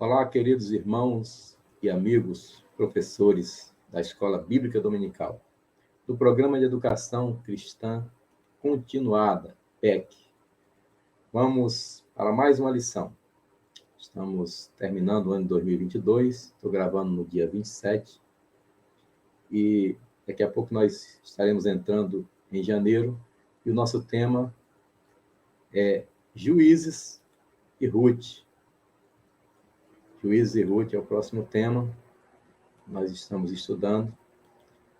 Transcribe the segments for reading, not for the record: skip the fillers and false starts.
Olá, queridos irmãos e amigos, professores da Escola Bíblica Dominical, do Programa de Educação Cristã Continuada, PEC. Vamos para mais uma lição. Estamos terminando o ano de 2022, estou gravando no dia 27, e daqui a pouco nós estaremos entrando em janeiro, e o nosso tema é Juízes e Ruth. Juízes e Ruth é o próximo tema. Nós estamos estudando.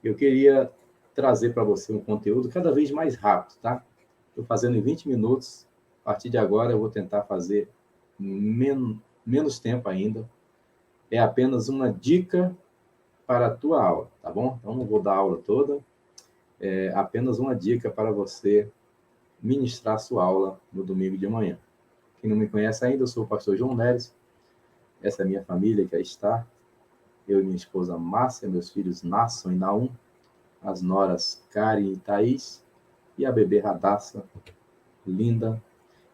Eu queria trazer para você um conteúdo cada vez mais rápido, tá? Estou fazendo em 20 minutos. A partir de agora, eu vou tentar fazer menos tempo ainda. É apenas uma dica para a tua aula, tá bom? Então, não vou dar a aula toda. É apenas uma dica para você ministrar a sua aula no domingo de manhã. Quem não me conhece ainda, eu sou o pastor João Neres. Essa é a minha família que aí está. Eu e minha esposa Márcia, meus filhos Nasson e Naum, as noras Karen e Thaís, e a bebê Radassa, linda.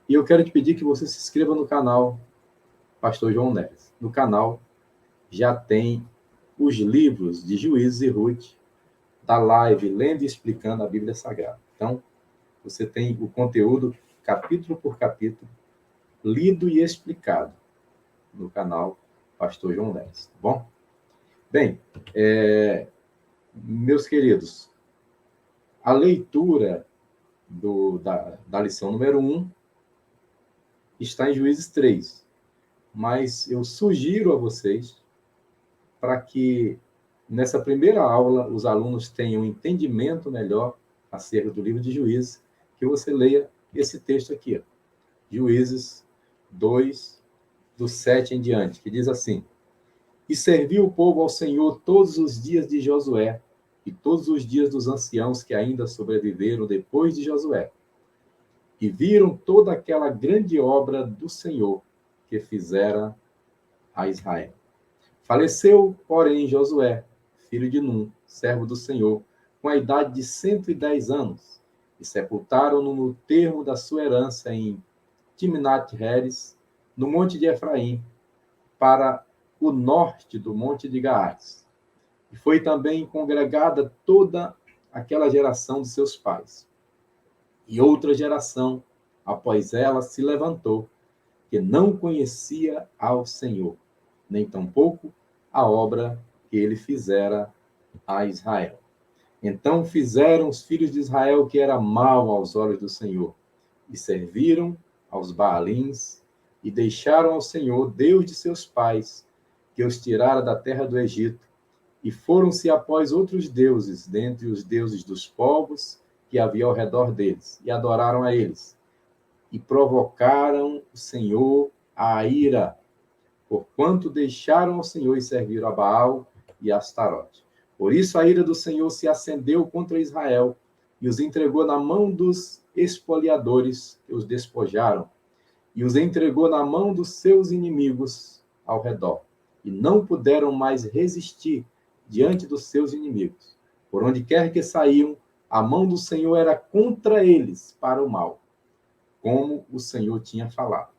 E eu quero te pedir que você se inscreva no canal Pastor João Neres. No canal já tem os livros de Juízes e Ruth, da live Lendo e Explicando a Bíblia Sagrada. Então, você tem o conteúdo, capítulo por capítulo, lido e explicado no canal Pastor João Neres, tá bom? Bem, meus queridos, a leitura da lição número 1 está em Juízes 3, mas eu sugiro a vocês para que nessa primeira aula os alunos tenham um entendimento melhor acerca do livro de Juízes, que você leia esse texto aqui, ó, Juízes 2, do 7 em diante, que diz assim: E serviu o povo ao Senhor todos os dias de Josué e todos os dias dos anciãos que ainda sobreviveram depois de Josué, e viram toda aquela grande obra do Senhor que fizera a Israel. Faleceu, porém, Josué, filho de Num, servo do Senhor, com a idade de 110 anos, e sepultaram-no no termo da sua herança em Timnat-Heres, no monte de Efraim, para o norte do monte de Gaás. E foi também congregada toda aquela geração de seus pais. E outra geração, após ela, se levantou, que não conhecia ao Senhor, nem tampouco a obra que ele fizera a Israel. Então fizeram os filhos de Israel que era mal aos olhos do Senhor, e serviram aos Baalins, e deixaram ao Senhor, Deus de seus pais, que os tirara da terra do Egito, e foram-se após outros deuses, dentre os deuses dos povos que havia ao redor deles, e adoraram a eles, e provocaram o Senhor a ira, porquanto deixaram ao Senhor e serviram a Baal e a Astarote. Por isso a ira do Senhor se acendeu contra Israel, e os entregou na mão dos espoliadores, que os despojaram, e os entregou na mão dos seus inimigos ao redor, e não puderam mais resistir diante dos seus inimigos. Por onde quer que saíam, a mão do Senhor era contra eles para o mal, como o Senhor tinha falado.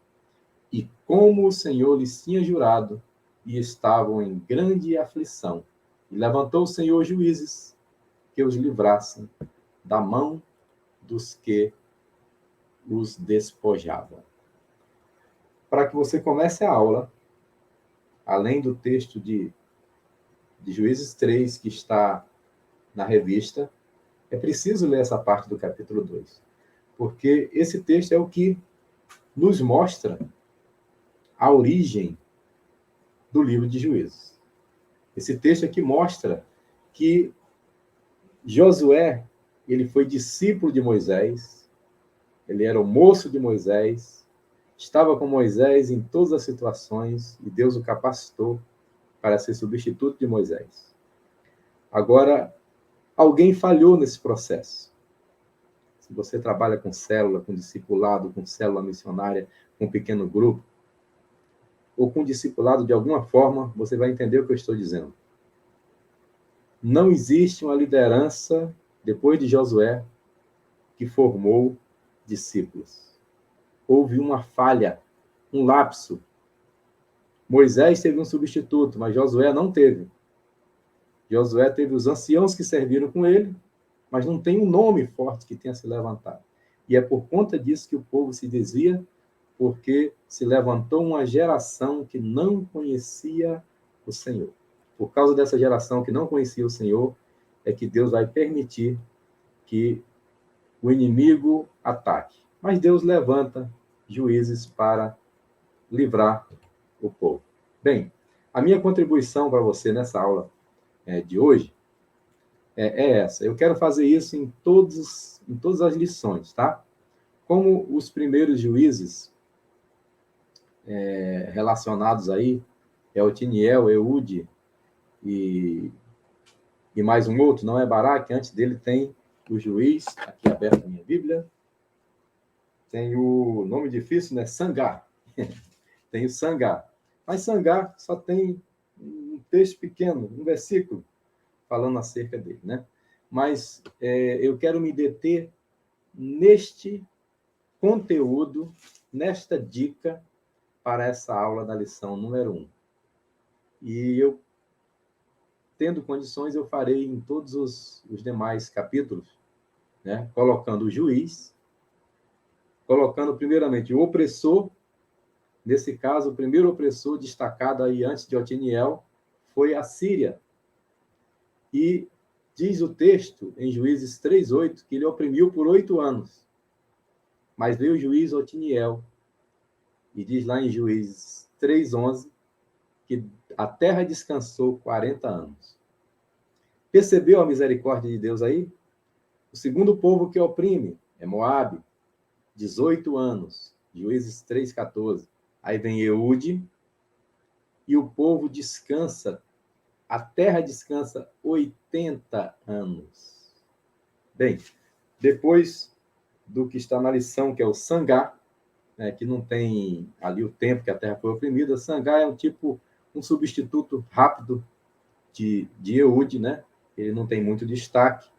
E como o Senhor lhes tinha jurado, e estavam em grande aflição. E levantou o Senhor juízes que os livrassem da mão dos que os despojavam. Para que você comece a aula, além do texto de Juízes 3, que está na revista, é preciso ler essa parte do capítulo 2, porque esse texto é o que nos mostra a origem do livro de Juízes. Esse texto aqui mostra que Josué, ele foi discípulo de Moisés, ele era o moço de Moisés, estava com Moisés em todas as situações, e Deus o capacitou para ser substituto de Moisés. Agora, alguém falhou nesse processo. Se você trabalha com célula, com discipulado, com célula missionária, com pequeno grupo, ou com discipulado de alguma forma, você vai entender o que eu estou dizendo. Não existe uma liderança, depois de Josué, que formou discípulos. Houve uma falha, um lapso. Moisés teve um substituto, mas Josué não teve. Josué teve os anciãos que serviram com ele, mas não tem um nome forte que tenha se levantado. E é por conta disso que o povo se desvia, porque se levantou uma geração que não conhecia o Senhor. Por causa dessa geração que não conhecia o Senhor, é que Deus vai permitir que o inimigo ataque. Mas Deus levanta juízes para livrar o povo. Bem, a minha contribuição para você nessa aula de hoje é essa. Eu quero fazer isso em todas as lições, tá? Como os primeiros juízes relacionados aí, Otiniel, Eude e mais um outro, não é Baraque, antes dele tem o juiz, aqui aberto a minha Bíblia, tem o nome difícil, né? Sangar. Tem o Sangar. Mas Sangar só tem um texto pequeno, um versículo, falando acerca dele, né? Mas eu quero me deter neste conteúdo, nesta dica para essa aula da lição número 1. E eu, tendo condições, eu farei em todos os demais capítulos, né? Colocando o juiz, colocando primeiramente o opressor. Nesse caso, o primeiro opressor destacado aí antes de Otiniel foi a Síria. E diz o texto, em Juízes 3:8, que ele oprimiu por 8 anos. Mas veio o juiz Otiniel, e diz lá em Juízes 3:11, que a terra descansou 40 anos. Percebeu a misericórdia de Deus aí? O segundo povo que oprime é Moabe, 18 anos, Juízes 3:14. Aí vem Eude, e o povo descansa, a terra descansa 80 anos. Bem, depois do que está na lição, que é o Sangar, né, que não tem ali o tempo que a terra foi oprimida, Sangar é um substituto rápido de Eude, né? Ele não tem muito destaque,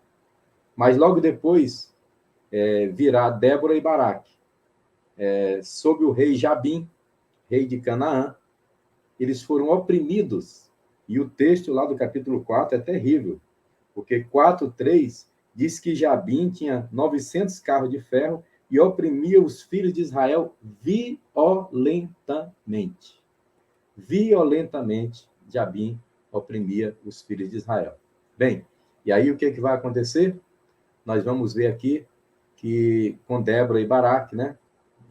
mas logo depois virá Débora e Baraque, sob o rei Jabim, rei de Canaã. Eles foram oprimidos, e o texto lá do capítulo 4 é terrível, porque 4:3 diz que Jabim tinha 900 carros de ferro e oprimia os filhos de Israel violentamente. Violentamente, Jabim oprimia os filhos de Israel. Bem, e aí o que vai acontecer? Nós vamos ver aqui que com Débora e Baraque, né?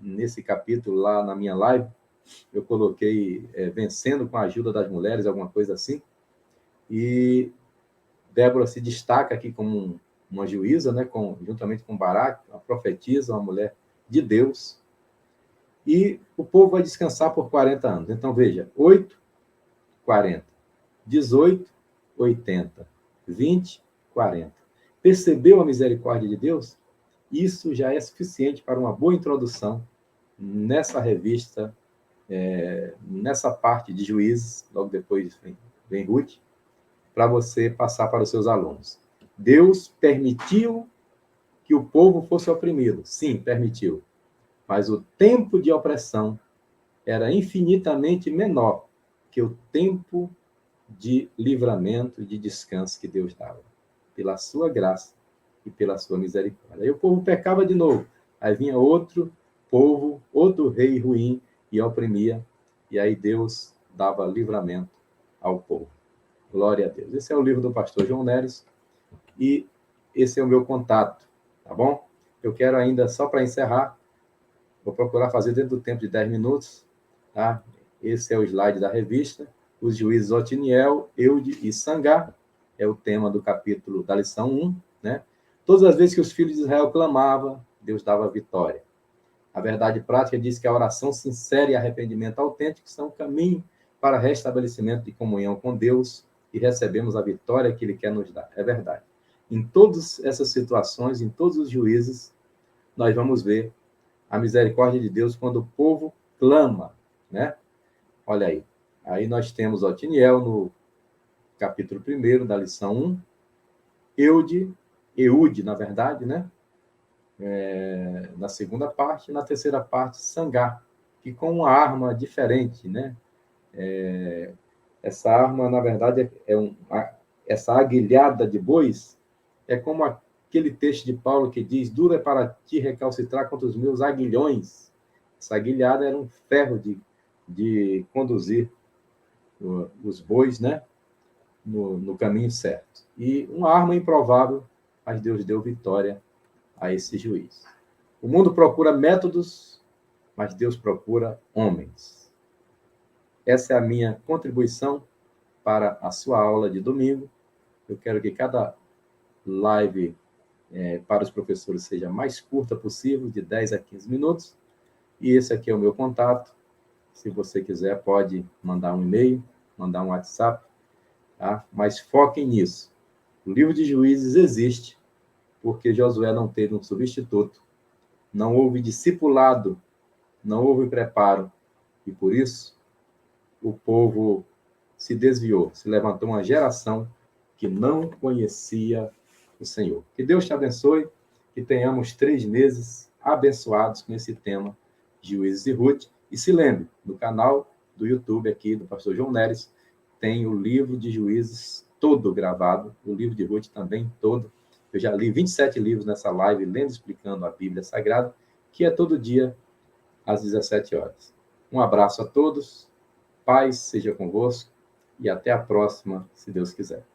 Nesse capítulo lá na minha live, eu coloquei vencendo com a ajuda das mulheres, alguma coisa assim. E Débora se destaca aqui como uma juíza, né? Juntamente com Baraque, uma profetisa, uma mulher de Deus. E o povo vai descansar por 40 anos. Então, veja, 8, 40. 18, 80. 20, 40. Percebeu a misericórdia de Deus? Isso já é suficiente para uma boa introdução nessa revista, nessa parte de juízes, logo depois vem Ruth, para você passar para os seus alunos. Deus permitiu que o povo fosse oprimido. Sim, permitiu. Mas o tempo de opressão era infinitamente menor que o tempo de livramento e de descanso que Deus dava, pela sua graça e pela sua misericórdia. Aí o povo pecava de novo. Aí vinha outro povo, outro rei ruim, e oprimia, e aí Deus dava livramento ao povo. Glória a Deus. Esse é o livro do pastor João Neres, e esse é o meu contato, tá bom? Eu quero ainda, só para encerrar, vou procurar fazer dentro do tempo de 10 minutos, tá? Esse é o slide da revista. Os juízes Otiniel, Eude e Sangar, é o tema do capítulo da lição 1, né? Todas as vezes que os filhos de Israel clamavam, Deus dava vitória. A verdade prática diz que a oração sincera e arrependimento autêntico são o caminho para restabelecimento de comunhão com Deus, e recebemos a vitória que Ele quer nos dar. É verdade. Em todas essas situações, em todos os juízes, nós vamos ver a misericórdia de Deus quando o povo clama, né? Olha aí. Aí nós temos Otiniel no capítulo 1 da lição 1, Eude, na verdade, né? Na segunda parte, e na terceira parte, Sangar, que com uma arma diferente, né? Essa arma, na verdade, essa aguilhada de bois é como aquele texto de Paulo que diz: duro é para ti recalcitrar contra os meus aguilhões. Essa aguilhada era um ferro de conduzir os bois, né, no caminho certo. E uma arma improvável, mas Deus deu vitória a esse juiz. O mundo procura métodos, mas Deus procura homens. Essa é a minha contribuição para a sua aula de domingo. Eu quero que cada live para os professores seja mais curta possível, de 10 a 15 minutos. E esse aqui é o meu contato. Se você quiser, pode mandar um e-mail, mandar um WhatsApp, tá? Mas foquem nisso. O livro de Juízes existe porque Josué não teve um substituto, não houve discipulado, não houve preparo, e por isso o povo se desviou, se levantou uma geração que não conhecia o Senhor. Que Deus te abençoe, que tenhamos 3 meses abençoados com esse tema, Juízes e Ruth. E se lembre, no canal do YouTube aqui do pastor João Neres, tem o livro de Juízes todo gravado, o livro de Ruth também todo. Eu já li 27 livros nessa live, lendo, explicando a Bíblia Sagrada, que é todo dia, às 17 horas. Um abraço a todos, paz seja convosco, e até a próxima, se Deus quiser.